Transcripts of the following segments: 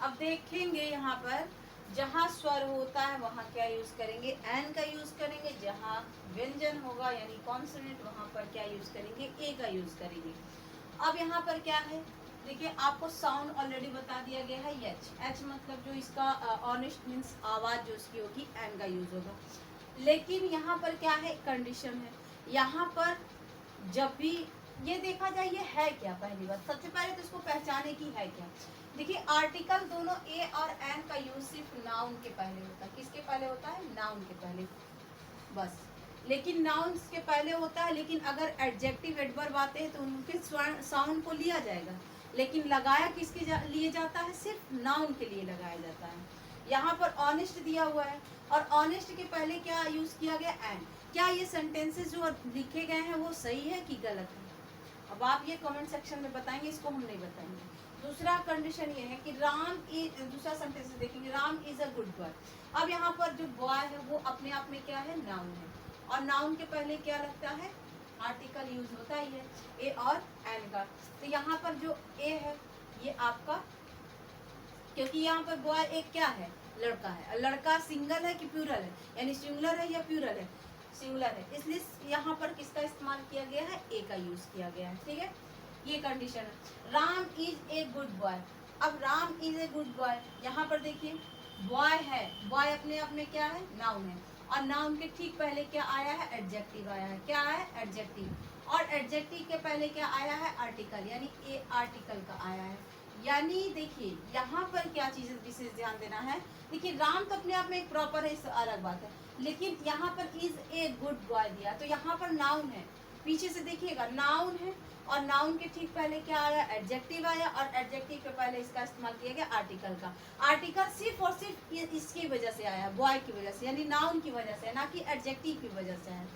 अब देखेंगे यहाँ पर जहाँ स्वर होता है वहाँ क्या यूज करेंगे, एन का यूज करेंगे। जहाँ व्यंजन होगा यानी कॉन्सोनेंट वहाँ पर क्या यूज करेंगे, ए का यूज करेंगे। अब यहाँ पर क्या है, देखिए आपको साउंड ऑलरेडी बता दिया गया है एच। एच मतलब जो इसका ऑनेस्ट मीन्स आवाज जो उसकी होगी एन का यूज होगा। लेकिन यहाँ पर क्या है, कंडीशन है। यहाँ पर जब भी ये देखा जाए ये है क्या, पहली बात सबसे पहले तो इसको पहचाने की है क्या। देखिए आर्टिकल दोनों ए और एन का यूज सिर्फ नाउन के पहले होता है। किसके पहले होता है, नाउन के पहले बस। लेकिन नाउन्स के पहले होता है, लेकिन अगर एडजेक्टिव एडवर्ब आते हैं तो उनके साउंड को लिया जाएगा। लेकिन लगाया किसके लिए जाता है, सिर्फ नाउन के लिए लगाया जाता है। यहाँ पर ऑनेस्ट दिया हुआ है और ऑनेस्ट के पहले क्या यूज किया गया, एंड। क्या ये सेंटेंसेस जो लिखे गए हैं वो सही है कि गलत है, अब आप ये कमेंट सेक्शन में बताएंगे, इसको हम नहीं बताएंगे। दूसरा कंडीशन ये है कि राम इज, दूसरा सेंटेंस देखेंगे, Ram is a good boy. अब यहाँ पर जो बॉय है वो अपने आप में क्या है, नाउन है। और नाउन के पहले क्या लगता है, आर्टिकल यूज होता ही है, ए और एन का। तो यहाँ पर जो ए है ये आपका, क्योंकि यहाँ पर बॉय एक क्या है, लड़का है। लड़का सिंगल है कि प्लूरल है, यानी सिंगुलर है या प्लूरल है, सिंगुलर है। इसलिए यहाँ पर किसका इस्तेमाल किया गया है, ए का यूज किया गया है। ठीक है, ये कंडीशन है। Ram is a good boy. अब Ram is a good boy, यहाँ पर देखिए बॉय है, बॉय अपने आप में क्या है, नाउन है। और नाउन के ठीक पहले क्या आया है, एडजेक्टिव आया है। क्या है, एडजेक्टिव। और एडजेक्टिव के पहले क्या आया है, आर्टिकल, यानी ए आर्टिकल का आया है। यानी देखिए यहाँ पर क्या चीज विशेष ध्यान देना है। देखिए राम तो अपने आप में एक प्रॉपर है, इस अलग बात है। लेकिन यहाँ पर इज ए गुड बॉय दिया तो यहाँ पर नाउन है। पीछे से देखिएगा नाउन है और नाउन के ठीक पहले क्या आया, एडजेक्टिव आया। और एडजेक्टिव के पहले इसका इस्तेमाल किया गया आर्टिकल का। आर्टिकल सिर्फ और सिर्फ इसकी वजह से आया, बॉय की वजह से, यानी नाउन की वजह से, ना कि एडजेक्टिव की वजह से है।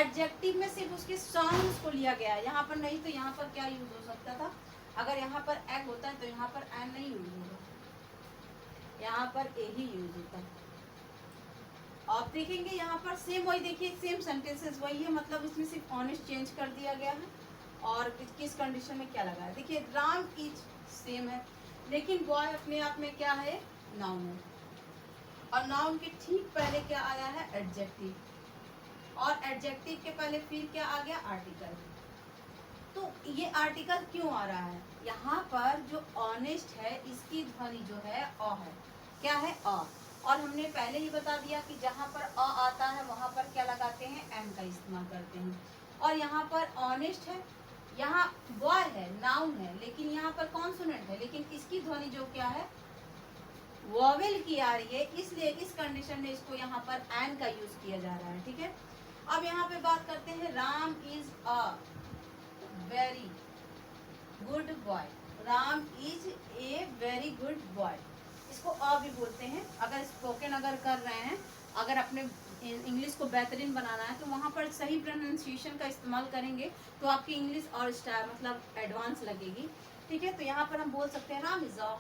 एडजेक्टिव में सिर्फ उसके साउंड्स को लिया गया है, यहाँ पर नहीं। तो यहाँ पर क्या यूज हो सकता था, अगर यहाँ पर एग होता है तो यहाँ पर एन नहीं यूज होगा, यहाँ पर ए ही यूज होता है। आप देखेंगे यहाँ पर सेम वही, देखिए सेम सेंटेंसेस वही है, मतलब इसमें सिर्फ ऑनेस्ट चेंज कर दिया गया है। और किस कंडीशन में क्या लगा है, देखिए राम इज सेम है, लेकिन बॉय अपने आप में क्या है, नाउन है। और नाउन के ठीक पहले क्या आया है, एडजेक्टिव। और एडजेक्टिव के पहले फिर क्या आ गया, आर्टिकल। तो ये आर्टिकल क्यों आ रहा है, यहाँ पर जो ऑनेस्ट है इसकी ध्वनि जो है अ है। क्या है, अ। और हमने पहले ही बता दिया कि जहाँ पर अ आता है वहाँ पर क्या लगाते हैं, एन का इस्तेमाल करते हैं। और यहाँ पर ऑनेस्ट है, यहाँ बॉय है, नाउन है, लेकिन यहाँ पर कॉन्सोनेंट है, लेकिन इसकी ध्वनि जो क्या है, वॉवेल की आ रही है। इसलिए इस कंडीशन में इसको यहाँ पर एन का यूज किया जा रहा है। ठीक है, अब यहाँ पे बात करते हैं, Ram is a very good boy. Ram is a very good boy, इसको अ भी बोलते हैं। अगर स्पोकन अगर कर रहे हैं, अगर अपने इंग्लिश को बेहतरीन बनाना है तो वहाँ पर सही प्रोनाउंसिएशन का इस्तेमाल करेंगे तो आपकी इंग्लिश और स्टार मतलब एडवांस लगेगी। ठीक है, तो यहाँ पर हम बोल सकते हैं Ram is a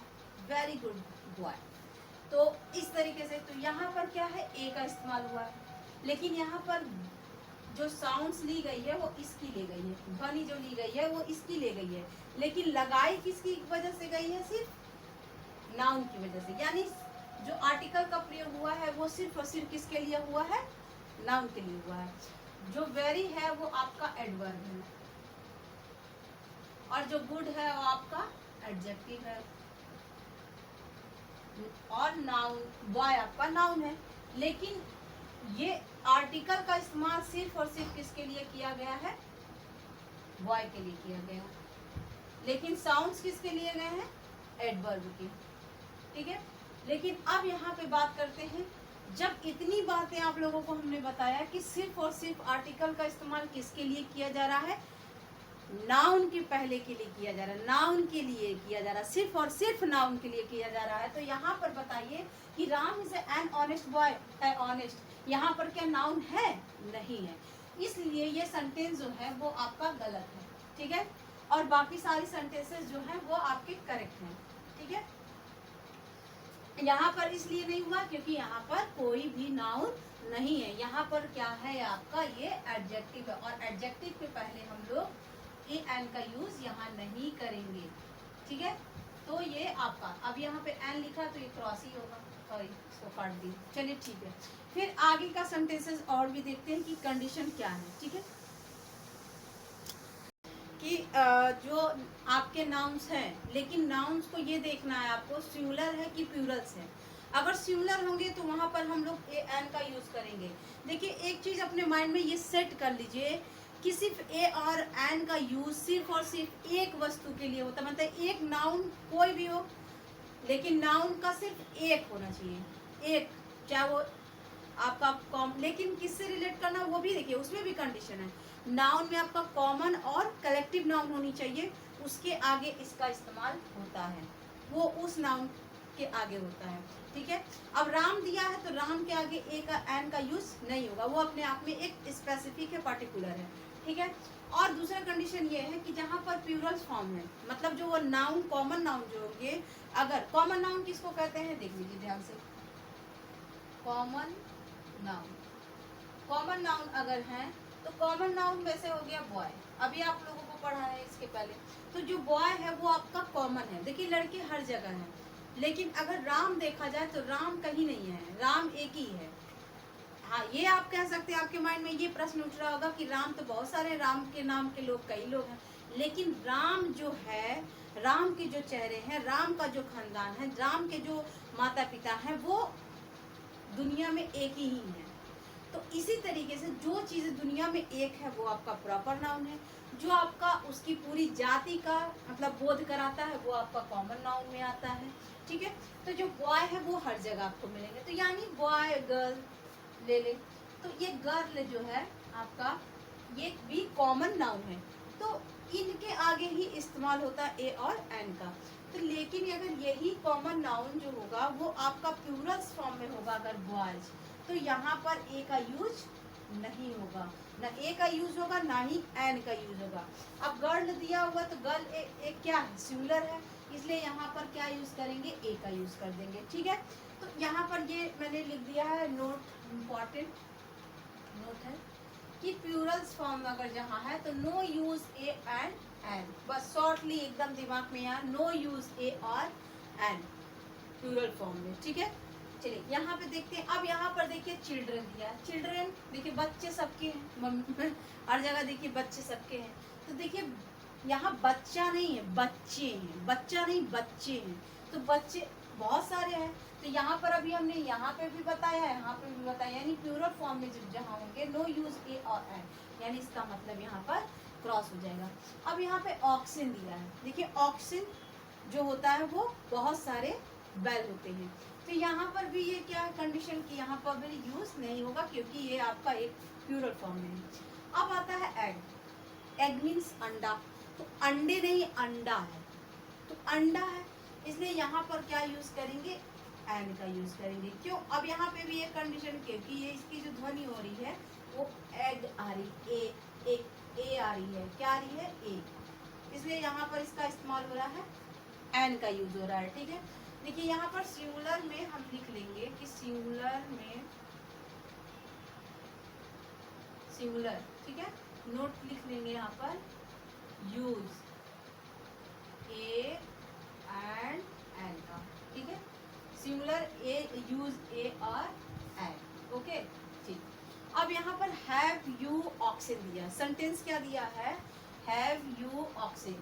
very good boy. तो इस तरीके से, तो यहाँ पर क्या है, ए का इस्तेमाल हुआ है। लेकिन यहाँ पर जो साउंड्स ली गई है वो इसकी ली गई है, ध्वनि जो ली गई है वो इसकी ली गई है, लेकिन लगाई किसकी वजह से गई है, सिर्फ नाउन की वजह से। यानी जो आर्टिकल का प्रयोग हुआ है वो सिर्फ और सिर्फ किसके लिए हुआ है, नाउन के लिए हुआ है। जो वेरी है वो आपका एडवर्ब है और जो गुड है वो आपका एडजेक्टिव है। और नाउन, बॉय आपका नाउन है। लेकिन ये आर्टिकल का इस्तेमाल सिर्फ और सिर्फ किसके लिए किया गया है, बॉय के लिए किया गया है। लेकिन साउंड्स किसके लिए गए हैं, एडवर्ब के। ठीक है, लेकिन अब यहाँ पे बात करते हैं, जब इतनी बातें आप लोगों को हमने बताया कि सिर्फ और सिर्फ आर्टिकल का इस्तेमाल किसके लिए किया जा रहा है, नाउन के पहले के लिए किया जा रहा है, नाउन के लिए किया जा रहा है, सिर्फ और सिर्फ नाउन के लिए किया जा रहा है। तो यहाँ पर बताइए कि Ram is an honest boy, है ऑनेस्ट, यहाँ पर क्या नाउन है, नहीं है। इसलिए ये सेंटेंस जो है वो आपका गलत है। ठीक है, और बाकी सारी सेंटेंसेस जो है वो आपके करेक्ट हैं। ठीक है, यहाँ पर इसलिए नहीं हुआ क्योंकि यहाँ पर कोई भी नाउन नहीं है। यहाँ पर क्या है आपका, ये एडजेक्टिव है और एडजेक्टिव के पहले हम लोग ए एन का यूज यहाँ नहीं करेंगे। ठीक है, तो ये आपका, अब यहाँ पे एन लिखा तो ये क्रॉस ही होगा, सॉरी इसको काट दी। चलिए ठीक है, फिर आगे का सेंटेंसेस और भी देखते हैं कि कंडीशन क्या है। ठीक है, कि जो आपके नाउन्स हैं, लेकिन नाउन्स को ये देखना है आपको सिंगुलर है कि प्लूरल्स है। अगर सिंगुलर होंगे तो वहां पर हम लोग ए एन का यूज करेंगे। देखिए एक चीज अपने माइंड में ये सेट कर लीजिए कि सिर्फ ए और एन का यूज सिर्फ और सिर्फ एक वस्तु के लिए होता है, मतलब एक नाउन कोई भी हो, लेकिन नाउन का सिर्फ एक होना चाहिए, एक, चाहे वो आपका कॉम, लेकिन किससे रिलेट करना वो भी देखिए, उसमें भी कंडीशन है। नाउन में आपका कॉमन और कलेक्टिव नाउन होनी चाहिए, उसके आगे इसका इस्तेमाल होता है, वो उस नाउन के आगे होता है। ठीक है, अब राम दिया है तो राम के आगे ए का एन का यूज नहीं होगा, वो अपने आप में एक स्पेसिफिक है, पर्टिकुलर है। ठीक है, और दूसरा कंडीशन ये है कि जहाँ पर प्लूरल फॉर्म है, मतलब जो वो नाउन कॉमन नाउन जो होंगे, अगर कॉमन नाउन किसको कहते हैं देख लीजिए ध्यान से, कॉमन नाउन, कॉमन नाउन अगर है तो कॉमन नाउन वैसे हो गया बॉय, अभी आप लोगों को पढ़ा है इसके पहले, तो जो बॉय है वो आपका कॉमन है। देखिए लड़के हर जगह हैं, लेकिन अगर राम देखा जाए तो राम कहीं नहीं है, राम एक ही है। हाँ, ये आप कह सकते हैं, आपके माइंड में ये प्रश्न उठ रहा होगा कि राम तो बहुत सारे, राम के नाम के लोग कई लोग हैं, लेकिन राम जो है, राम के जो चेहरे हैं, राम का जो खानदान है, राम के जो माता पिता हैं, वो दुनिया में एक ही है। तो इसी तरीके से जो चीज़ दुनिया में एक है वो आपका प्रॉपर नाउन है, जो आपका उसकी पूरी जाति का मतलब बोध कराता है वो आपका कॉमन नाउन में आता है। ठीक है, तो जो बॉय है वो हर जगह आपको मिलेंगे, तो यानी बॉय गर्ल ले ले, तो ये गर्ल जो है आपका ये भी कॉमन नाउन है, तो इनके आगे ही इस्तेमाल होता है ए और एन का। तो लेकिन अगर यही कॉमन नाउन जो होगा वो आपका प्लूरल्स फॉर्म में होगा अगर बॉयज, तो यहाँ पर ए का यूज नहीं होगा, ना ए का यूज होगा ना ही एन का यूज होगा। अब गर्ल दिया हुआ तो गर्ल एक क्या है, सिंगुलर है, इसलिए यहाँ पर क्या यूज करेंगे, ए का यूज कर देंगे। ठीक है, तो यहाँ पर ये मैंने लिख दिया है, नोट इम्पॉर्टेंट नोट है कि प्लूरल्स फॉर्म अगर जहाँ है तो no use A and N, बस शॉर्टली एकदम दिमाग में यहाँ नो यूज ए और एन प्लूरल फॉर्म में। ठीक है, चलिए यहाँ पे देखते हैं। अब यहाँ पर देखिए चिल्ड्रन दिया, चिल्ड्रन देखिए बच्चे सबके हैं, हर जगह देखिए बच्चे सबके हैं, तो देखिए यहाँ बच्चा नहीं है, बच्चे हैं, बच्चा नहीं बच्चे हैं, तो बच्चे बहुत सारे हैं। तो यहाँ पर अभी हमने यहाँ पे भी बताया है, यहाँ पे भी बताया, यानी प्लूरल फॉर्म में जब जहाँ होंगे नो यूज ए और एन, यानी इसका मतलब यहाँ पर क्रॉस हो जाएगा। अब यहाँ पे ऑक्सिन दिया है, देखिए ऑक्सिन जो होता है वो बहुत सारे बैल होते हैं, तो यहाँ पर भी ये क्या है कंडीशन की, यहाँ पर भी यूज नहीं होगा क्योंकि ये आपका एक प्लूरल फॉर्म में है। अब आता है एग, एग मीन्स अंडा, तो अंडे नहीं अंडा है, तो अंडा है, इसलिए यहाँ पर क्या यूज करेंगे, एन का यूज करेंगे। क्यों, अब यहाँ पे भी एक कंडीशन, क्योंकि ये इसकी जो ध्वनि हो रही है वो एग आ रही, ए आ रही है, क्या आ रही है, ए, इसलिए यहाँ पर इसका इस्तेमाल हो रहा है, एन का यूज हो रहा है। ठीक है, देखिए यहाँ पर सिंगुलर में हम लिख लेंगे कि सिंगुलर में, सिंगुलर, ठीक है, नोट लिख लेंगे यहाँ पर, यूज ए एंड एन का। ठीक है, सिंगुलर ए यूज ए और एन, ओके ठीक। अब यहाँ पर हैव यू ऑक्सिन दिया, सेंटेंस क्या दिया है, हैव यू ऑक्सिन,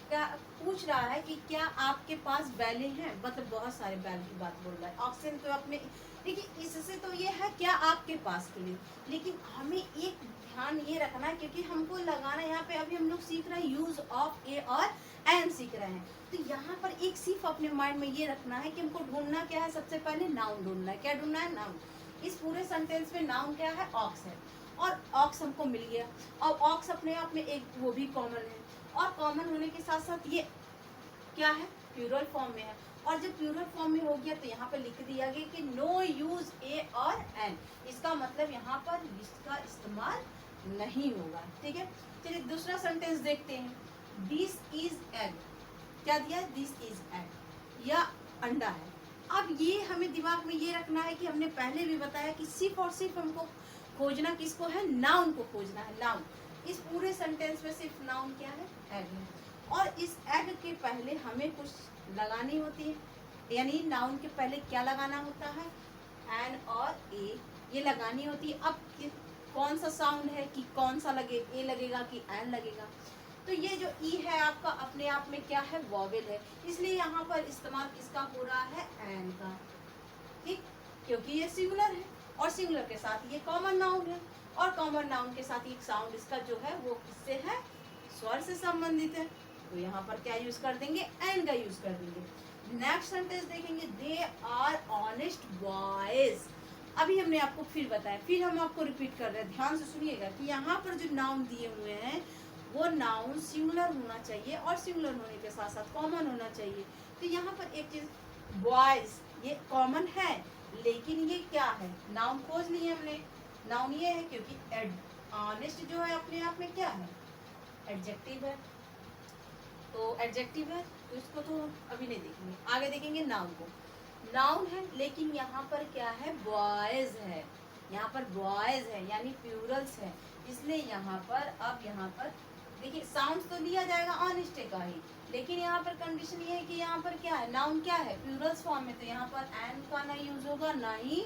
क्या पूछ रहा है कि क्या आपके पास बैलें हैं, मतलब बहुत सारे बैल की बात बोल रहा है। ऑक्सिन तो अपने, देखिए इससे तो ये है क्या आपके पास के लिए, लेकिन हमें एक ध्यान ये रखना है क्योंकि हमको लगाना, यहाँ पे अभी हम लोग सीख रहे हैं यूज ऑफ ए और एन सीख रहे हैं, तो यहाँ पर एक सिर्फ अपने माइंड में ये रखना है कि हमको ढूंढना क्या है, सबसे पहले नाउन ढूंढना है। क्या ढूंढना है, नाउन। इस पूरे सेंटेंस में नाउन क्या है, ऑक्स है, और ऑक्स हमको मिल गया, और ऑक्स अपने आप में एक वो भी कॉमन है, और कॉमन होने के साथ साथ ये क्या है, प्लूरल फॉर्म में है, और जब प्लूरल फॉर्म में हो गया तो यहाँ पर लिख दिया गया कि नो यूज ए और एन, इसका मतलब यहाँ पर इसका इस्तेमाल नहीं होगा। ठीक है, चलिए दूसरा सेंटेंस देखते हैं, दिस इज एग, क्या दिया, दिस इज एग, या अंडा है। अब ये हमें दिमाग में ये रखना है कि हमने पहले भी बताया कि सिर्फ और सिर्फ हमको खोजना किसको है, नाउन को खोजना है, नाउन। इस पूरे सेंटेंस में सिर्फ नाउन क्या है, एग है, और इस एग के पहले हमें कुछ लगानी होती है, यानी नाउन के पहले क्या लगाना होता है, एन और ए, ये लगानी होती है। अब कौन सा साउंड है कि कौन सा लगे, ए लगेगा कि एन लगेगा। तो ये जो ई है आपका अपने आप में क्या है, वॉवेल है, इसलिए यहाँ पर इस्तेमाल किसका हो रहा है, एन का, ठीक, क्योंकि ये सिंगुलर है और सिंगुलर के साथ ये कॉमन नाउन है, और कॉमन नाउन के साथ एक साउंड इसका जो है वो किससे है, स्वर से संबंधित है। तो यहाँ पर क्या यूज कर देंगे, एन का यूज कर देंगे। नेक्स्ट सेंटेंस देखेंगे, दे आर ऑनेस्ट बॉयज। अभी हमने आपको फिर बताया, फिर हम आपको रिपीट कर रहे हैं, ध्यान से सुनिएगा कि यहाँ पर जो नाउन दिए हुए हैं वो नाउन सिंगुलर होना चाहिए और सिंगुलर होने के साथ साथ कॉमन होना चाहिए। तो यहाँ पर एक चीज, बॉयज ये कॉमन है, लेकिन ये क्या है, नाउन खोज लिए हमने, नाउन ये है क्योंकि ऑनेस्ट जो है अपने आप में क्या है, एडजेक्टिव है, तो एडजेक्टिव है, तो इसको तो अभी नहीं देखेंगे, आगे देखेंगे नाउन को। नाउन है लेकिन यहाँ पर क्या है, बॉयज है, यहाँ पर बॉयज है यानी प्लूरल्स है, इसलिए यहाँ पर, अब यहाँ पर देखिए साउंड तो लिया जाएगा ऑनेस्ट का ही, लेकिन यहाँ पर कंडीशन ये है कि यहाँ पर क्या है, नाउन क्या है, प्लूरल्स फॉर्म में, तो यहाँ पर एन का ना यूज होगा, ना ही